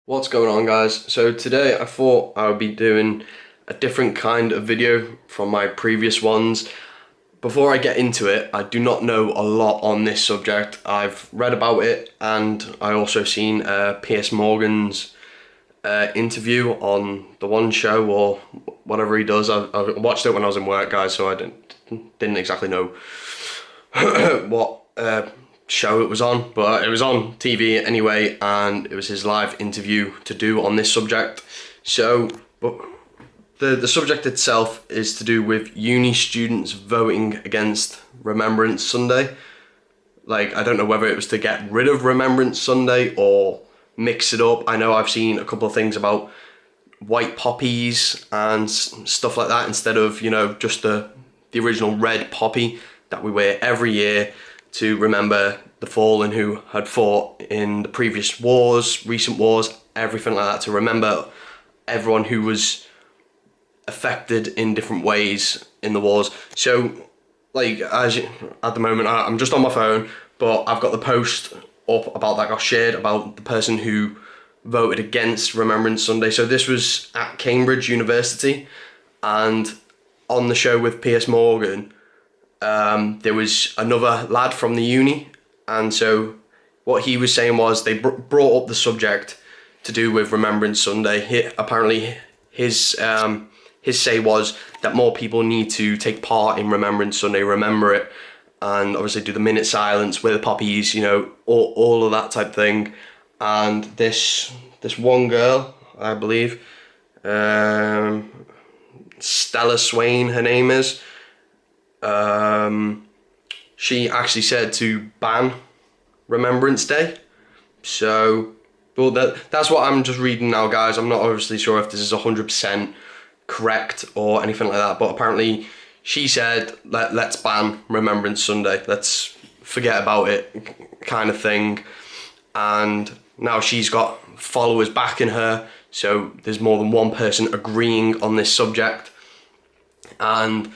What's going on, guys? So today I thought I would be doing a different kind of video from my previous ones. Before I get into it, I do not know a lot on this subject. I've read about it and I also seen Piers Morgan's interview on the One Show or whatever he does. I watched it when I was in work, guys, so I didn't exactly know what show it was on, but it was on TV anyway, and it was his live interview to do on this subject. So, but the subject itself is to do with uni students voting against Remembrance Sunday. Like, I don't know whether it was to get rid of Remembrance Sunday or mix it up. I know I've seen a couple of things about white poppies and stuff like that instead of, just the original red poppy that we wear every year to remember the fallen who had fought in the previous wars, recent wars, everything like that, to remember everyone who was affected in different ways in the wars. So, like, at the moment, I'm just on my phone, but I've got the post up about that got shared about the person who voted against Remembrance Sunday. So this was at Cambridge University, and on the show with Piers Morgan, there was another lad from the uni, and so what he was saying was they brought up the subject to do with Remembrance Sunday. Apparently his say was that more people need to take part in Remembrance Sunday, remember it, and obviously do the minute silence with the poppies, all of that type thing. And this one girl, I believe, Stella Swain, her name is, she actually said to ban Remembrance Day. So, well, that's what I'm just reading now, guys. I'm not obviously sure if this is 100% correct or anything like that, but apparently she said, let's ban Remembrance Sunday. Let's forget about it, kind of thing. And now she's got followers backing her, so there's more than one person agreeing on this subject. And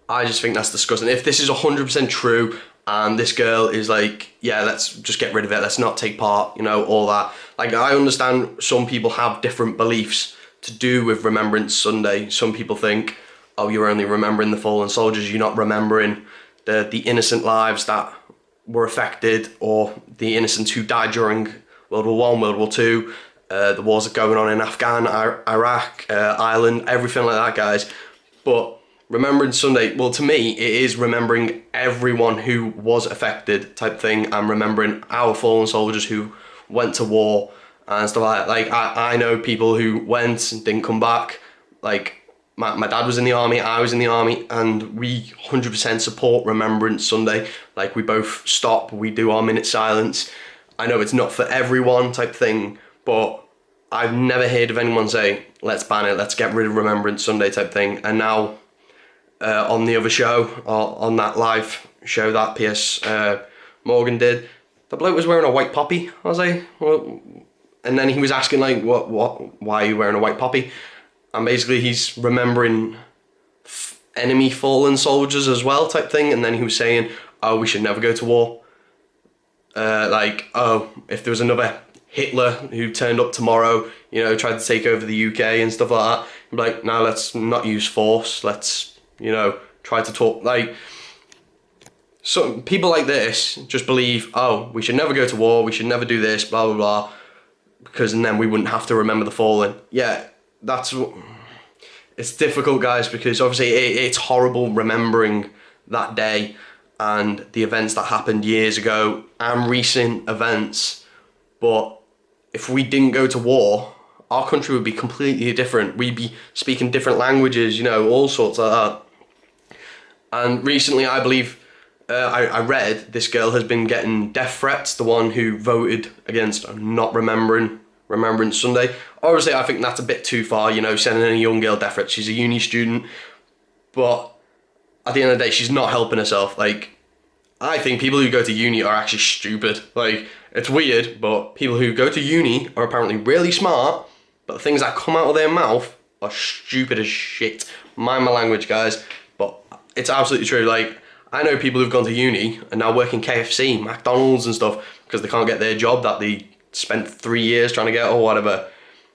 I just think that's disgusting. If this is 100% true and this girl is like, yeah, let's just get rid of it, let's not take part, all that. Like, I understand some people have different beliefs to do with Remembrance Sunday. Some people think, oh, you're only remembering the fallen soldiers, you're not remembering the innocent lives that were affected, or the innocents who died during World War One, World War Two, the wars that are going on in Afghan, Iraq, Ireland, everything like that, guys. But Remembrance Sunday, well, to me, it is remembering everyone who was affected type thing, and remembering our fallen soldiers who went to war and stuff like that. Like, I know people who went and didn't come back. Like, my dad was in the army, I was in the army, and we 100% support Remembrance Sunday. Like, we both stop, we do our minute silence. I know it's not for everyone type thing, but I've never heard of anyone say, let's ban it, let's get rid of Remembrance Sunday type thing. And now, on the other show, or on that live show that Piers Morgan did, the bloke was wearing a white poppy. I was like, well, and then he was asking, like, why are you wearing a white poppy? And basically he's remembering enemy fallen soldiers as well type thing. And then he was saying, oh, we should never go to war. Like, oh, if there was another Hitler who turned up tomorrow, tried to take over the UK and stuff like that, he'd be like, no, let's not use force, let's, try to talk. Like, so people like this just believe, oh, we should never go to war, we should never do this, blah, blah, blah, because then we wouldn't have to remember the fallen. Yeah, it's difficult, guys, because obviously it's horrible remembering that day and the events that happened years ago and recent events. But if we didn't go to war, our country would be completely different. We'd be speaking different languages, all sorts like that. And recently, I believe, I read this girl has been getting death threats, the one who voted against not remembering Remembrance Sunday. Obviously, I think that's a bit too far, sending a young girl death threats. She's a uni student, but at the end of the day, she's not helping herself. Like, I think people who go to uni are actually stupid. Like, it's weird, but people who go to uni are apparently really smart, but the things that come out of their mouth are stupid as shit. Mind my language, guys, but it's absolutely true. Like, I know people who've gone to uni and now work in KFC, McDonald's and stuff because they can't get their job that they spent 3 years trying to get or whatever.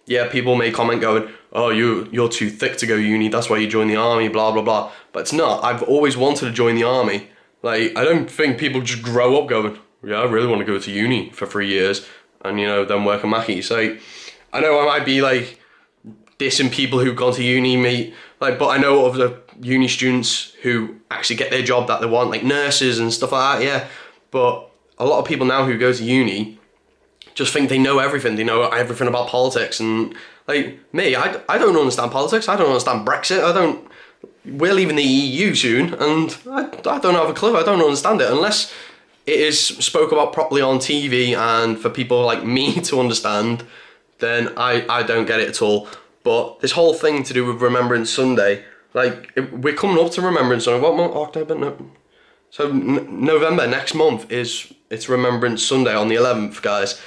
yeah, people may comment going, oh, you're too thick to go uni, that's why you joined the army, blah, blah, blah. But it's not. I've always wanted to join the army. Like, I don't think people just grow up going, yeah, I really want to go to uni for 3 years and, you know, then work a Mackie. So I know I might be, like, dissing people who've gone to uni, mate. Like, but I know of the uni students who actually get their job that they want, like nurses and stuff like that, yeah. But a lot of people now who go to uni just think they know everything. They know everything about politics. And, like, me, I don't understand politics. I don't understand Brexit. We're leaving the EU soon, and I don't have a clue. I don't understand it unless it is spoke about properly on TV and for people like me to understand, then I don't get it at all. But this whole thing to do with Remembrance Sunday, like, we're coming up to Remembrance Sunday. What month? October? No. So November, next month, it's Remembrance Sunday on the 11th, guys.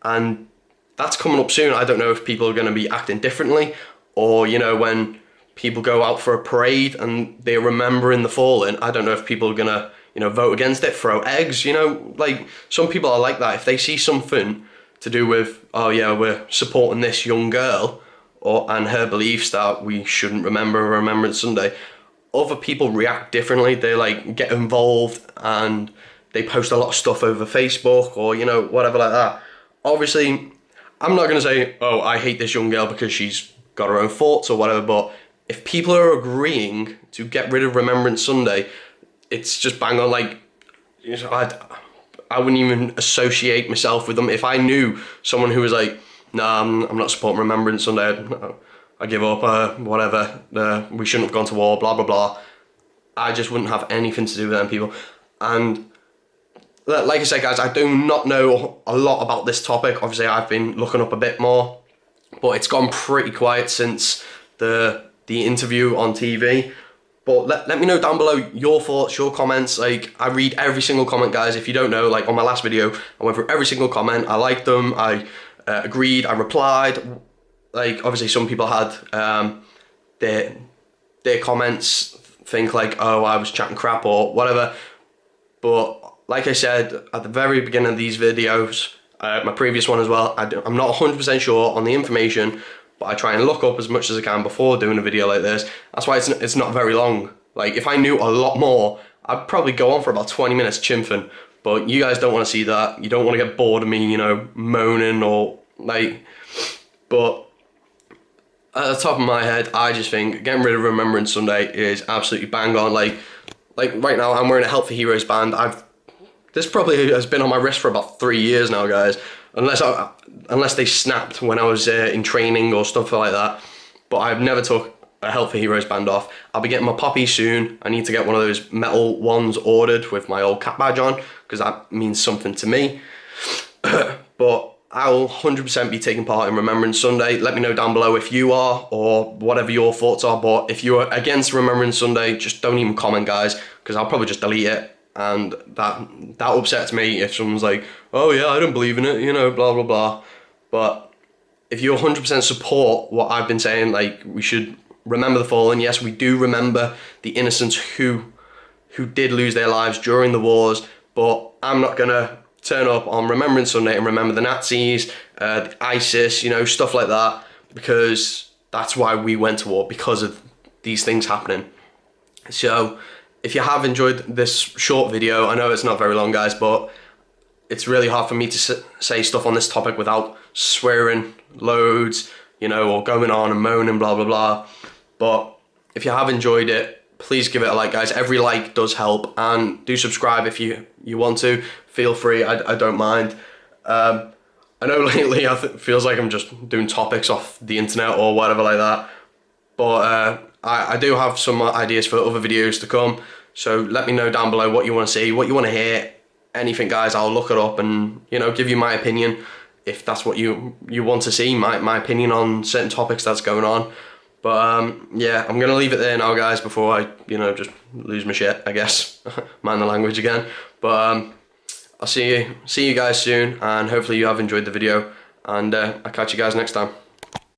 And that's coming up soon. I don't know if people are going to be acting differently, or, you know, when people go out for a parade and they're remembering the fallen, I don't know if people are going to, you know, vote against it, throw eggs, you know. Like, some people are like that. If they see something to do with, oh yeah, we're supporting this young girl, and her beliefs that we shouldn't remember Remembrance Sunday, other people react differently. They, like, get involved and they post a lot of stuff over Facebook or, you know, whatever like that. Obviously, I'm not going to say, oh, I hate this young girl because she's got her own thoughts or whatever, but if people are agreeing to get rid of Remembrance Sunday, it's just bang on. Like, you know, I wouldn't even associate myself with them. If I knew someone who was like, nah, I'm not supporting Remembrance Sunday, I give up, whatever, we shouldn't have gone to war, blah, blah, blah, I just wouldn't have anything to do with them people. And like I said, guys, I do not know a lot about this topic. Obviously, I've been looking up a bit more, but it's gone pretty quiet since the interview on TV. But let me know down below your thoughts, your comments. Like, I read every single comment, guys. If you don't know, like, on my last video, I went through every single comment. I liked them, I agreed, I replied. Like, obviously, some people had their comments think like, oh, I was chatting crap or whatever. But like I said at the very beginning of these videos, my previous one as well, I'm not 100% sure on the information, but I try and look up as much as I can before doing a video like this. That's why it's not very long. Like, if I knew a lot more, I'd probably go on for about 20 minutes chimphing. But you guys don't want to see that. You don't want to get bored of me, you know, moaning or, like, but at the top of my head, I just think getting rid of Remembrance Sunday is absolutely bang on. Like right now, I'm wearing a Help for Heroes band. This probably has been on my wrist for about 3 years now, guys. Unless they snapped when I was in training or stuff like that. But I've never took a Help for Heroes band off. I'll be getting my poppy soon. I need to get one of those metal ones ordered with my old cat badge on, because that means something to me. But I'll 100% be taking part in Remembrance Sunday. Let me know down below if you are, or whatever your thoughts are. But if you're against Remembrance Sunday, just don't even comment, guys, because I'll probably just delete it. And that upsets me if someone's like, oh yeah, I don't believe in it, you know, blah, blah, blah. But if you 100% support what I've been saying, like, we should remember the fallen. Yes, we do remember the innocents who did lose their lives during the wars, but I'm not gonna turn up on Remembrance Sunday and remember the Nazis, the ISIS, you know, stuff like that, because that's why we went to war, because of these things happening. So if you have enjoyed this short video, I know it's not very long, guys, but it's really hard for me to say stuff on this topic without swearing loads, you know, or going on and moaning, blah, blah, blah. But if you have enjoyed it, please give it a like, guys. Every like does help, and do subscribe if you want to. Feel free, I don't mind. I know lately it feels like I'm just doing topics off the internet or whatever like that, but I do have some ideas for other videos to come, so let me know down below what you want to see, what you want to hear, anything, guys. I'll look it up and, you know, give you my opinion if that's what you want to see, my opinion on certain topics that's going on. But yeah, I'm gonna leave it there now, guys, before I, you know, just lose my shit, I guess. Mind the language again. But I'll see you guys soon, and hopefully you have enjoyed the video, and I'll catch you guys next time.